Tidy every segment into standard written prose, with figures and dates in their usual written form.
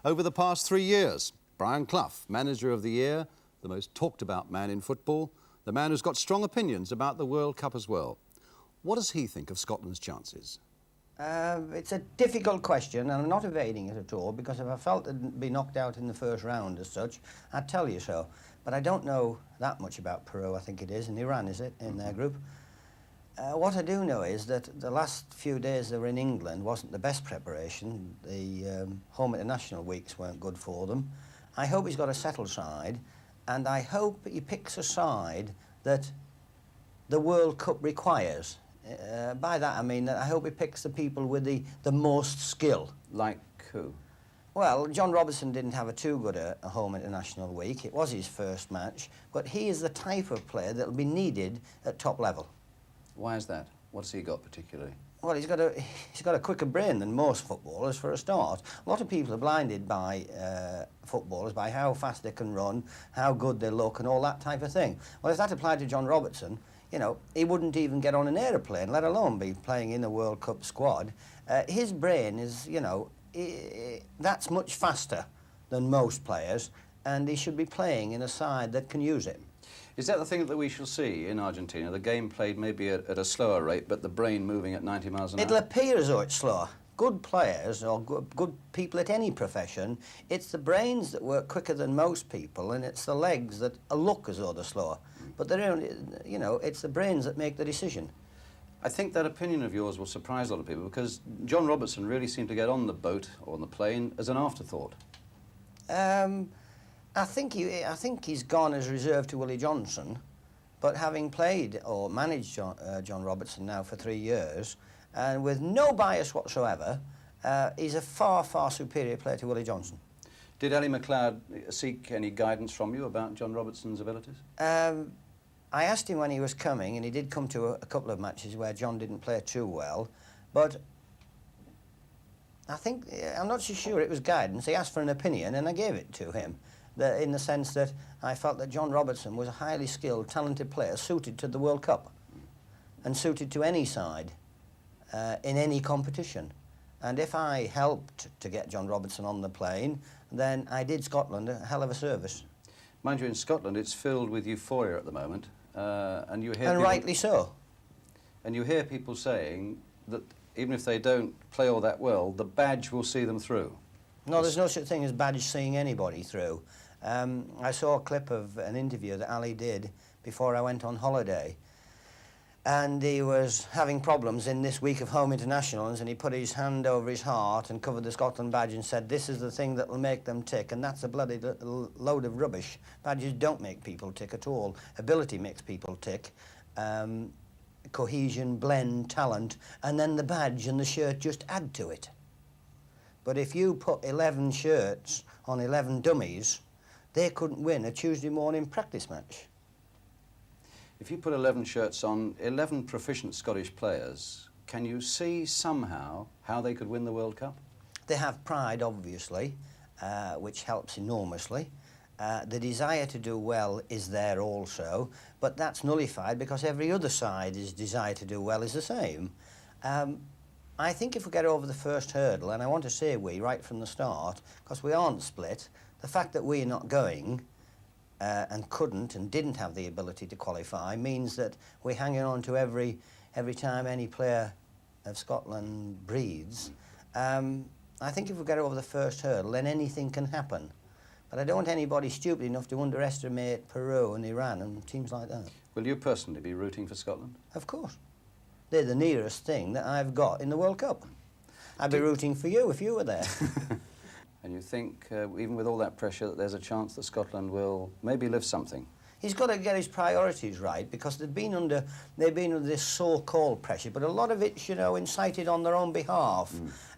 Over the past 3 years, Brian Clough, Manager of the Year, the most talked about man in football, the man who's got strong opinions about the World Cup as well. What does he think of Scotland's chances? It's a difficult question, and I'm not evading it at all, because if I felt it'd be knocked out in the first round as such, I'd tell you so. But I don't know that much about Peru, I think it is, and Iran, is it, in their group? What I do know is that the last few days they were in England wasn't the best preparation. The home international weeks weren't good for them. I hope he's got a settled side, and I hope he picks a side that the World Cup requires. By that I mean that I hope he picks the people with the most skill. Like who? Well, John Robertson didn't have too good a home international week. It was his first match, but he is the type of player that will be needed at top level. Why is that? What's he got particularly? Well, he's got a quicker brain than most footballers, for a start. A lot of people are blinded by footballers, by how fast they can run, how good they look, and all that type of thing. Well, if that applied to John Robertson, you know, he wouldn't even get on an aeroplane, let alone be playing in the World Cup squad. His brain is, you know, that's much faster than most players, and he should be playing in a side that can use it. Is that the thing that we shall see in Argentina? The game played maybe at a slower rate, but the brain moving at 90 miles an hour? It'll appear as though it's slower. Good players, or good people at any profession, it's the brains that work quicker than most people, and it's the legs that look as though they're slower. But they're only, you know, it's the brains that make the decision. I think that opinion of yours will surprise a lot of people, because John Robertson really seemed to get on the boat or on the plane as an afterthought. I think he's gone as reserve to Willie Johnson, but having played or managed John Robertson now for 3 years, and with no bias whatsoever, he's a far, far superior player to Willie Johnson. Did Ally MacLeod seek any guidance from you about John Robertson's abilities? I asked him when he was coming, and he did come to a couple of matches where John didn't play too well, but I'm not so sure it was guidance. He asked for an opinion, and I gave it to him, in the sense that I felt that John Robertson was a highly skilled, talented player suited to the World Cup and suited to any side in any competition. And if I helped to get John Robertson on the plane, then I did Scotland a hell of a service. Mind you, in Scotland, it's filled with euphoria at the moment, and you hear and people, rightly so. And you hear people saying that even if they don't play all that well, the badge will see them through. No, there's no such thing as badge seeing anybody through. I saw a clip of an interview that Ali did before I went on holiday, and he was having problems in this week of home internationals, and he put his hand over his heart and covered the Scotland badge and said, "This is the thing that will make them tick," and that's a bloody load of rubbish. Badges don't make people tick at all. Ability makes people tick. Cohesion, blend, talent, and then the badge and the shirt just add to it. But if you put 11 shirts on 11 dummies, they couldn't win a Tuesday morning practice match. If you put 11 shirts on 11 proficient Scottish players, can you see somehow how they could win the World Cup? They have pride, obviously, which helps enormously. The desire to do well is there also, but that's nullified because every other side's desire to do well is the same. I think if we get over the first hurdle, and I want to say we right from the start, because we aren't split, the fact that we're not going and couldn't and didn't have the ability to qualify means that we're hanging on to every time any player of Scotland breathes. I think if we get over the first hurdle, then anything can happen. But I don't want anybody stupid enough to underestimate Peru and Iran and teams like that. Will you personally be rooting for Scotland? Of course. They're the nearest thing that I've got in the World Cup. I'd be rooting for you if you were there. And you think, even with all that pressure, that there's a chance that Scotland will maybe lift something? He's got to get his priorities right, because they've been under this so-called pressure, but a lot of it's, you know, incited on their own behalf.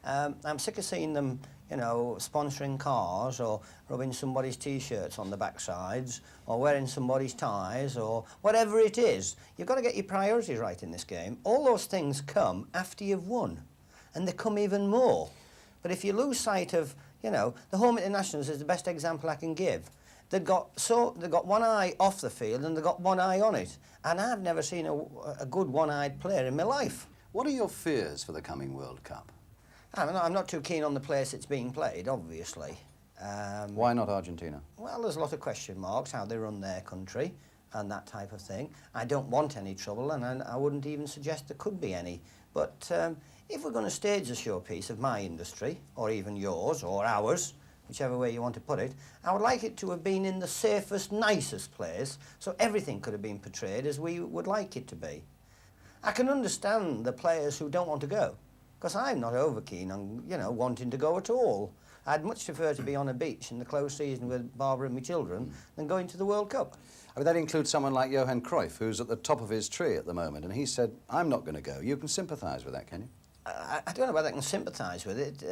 I'm sick of seeing them, you know, sponsoring cars or rubbing somebody's T-shirts on the backsides or wearing somebody's ties or whatever it is. You've got to get your priorities right in this game. All those things come after you've won, and they come even more. But if you lose sight of, you know, the home internationals is the best example I can give. They've got one eye off the field and they've got one eye on it. And I've never seen a good one-eyed player in my life. What are your fears for the coming World Cup? I'm not too keen on the place it's being played, obviously. Why not Argentina? Well, there's a lot of question marks, how they run their country and that type of thing. I don't want any trouble, and I wouldn't even suggest there could be any. But if we're going to stage a showpiece of my industry, or even yours, or ours, whichever way you want to put it, I would like it to have been in the safest, nicest place, so everything could have been portrayed as we would like it to be. I can understand the players who don't want to go, because I'm not over keen on, you know, wanting to go at all. I'd much prefer to be on a beach in the close season with Barbara and my children than going to the World Cup. I mean, that includes someone like Johan Cruyff, who's at the top of his tree at the moment, and he said, I'm not going to go. You can sympathise with that, can you? I don't know whether I can sympathise with it,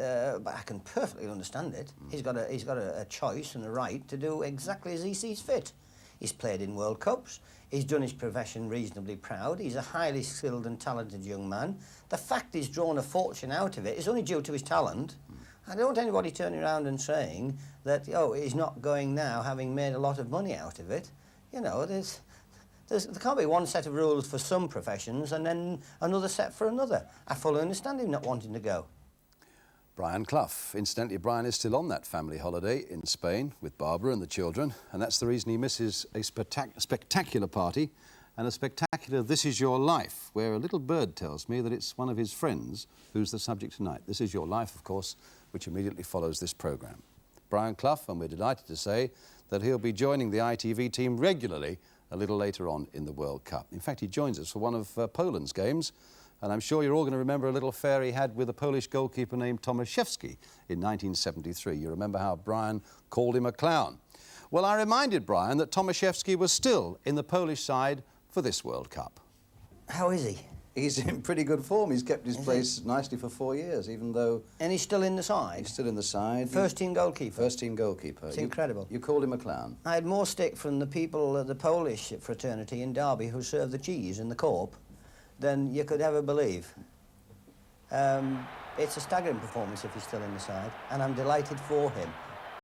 but I can perfectly understand it. He's got a choice and a right to do exactly as he sees fit. He's played in World Cups. He's done his profession reasonably proud. He's a highly skilled and talented young man. The fact he's drawn a fortune out of it is only due to his talent. I don't want anybody turning around and saying that, oh, he's not going now, having made a lot of money out of it. You know, there can't be one set of rules for some professions and then another set for another. I fully understand him not wanting to go. Brian Clough. Incidentally, Brian is still on that family holiday in Spain with Barbara and the children, and that's the reason he misses a spectacular party and a spectacular This Is Your Life, where a little bird tells me that it's one of his friends who's the subject tonight. This Is Your Life, of course, which immediately follows this programme. Brian Clough, and we're delighted to say that he'll be joining the ITV team regularly a little later on in the World Cup. In fact, he joins us for one of Poland's games, and I'm sure you're all going to remember a little affair he had with a Polish goalkeeper named Tomaszewski in 1973. You remember how Brian called him a clown. Well, I reminded Brian that Tomaszewski was still in the Polish side for this World Cup. How is he? He's in pretty good form. He's kept his place nicely for 4 years, even though... And he's still in the side? He's still in the side. First-team goalkeeper? First-team goalkeeper. It's incredible. You called him a clown? I had more stick from the people, the Polish fraternity in Derby who serve the cheese in the corp than you could ever believe. It's a staggering performance if he's still in the side, and I'm delighted for him.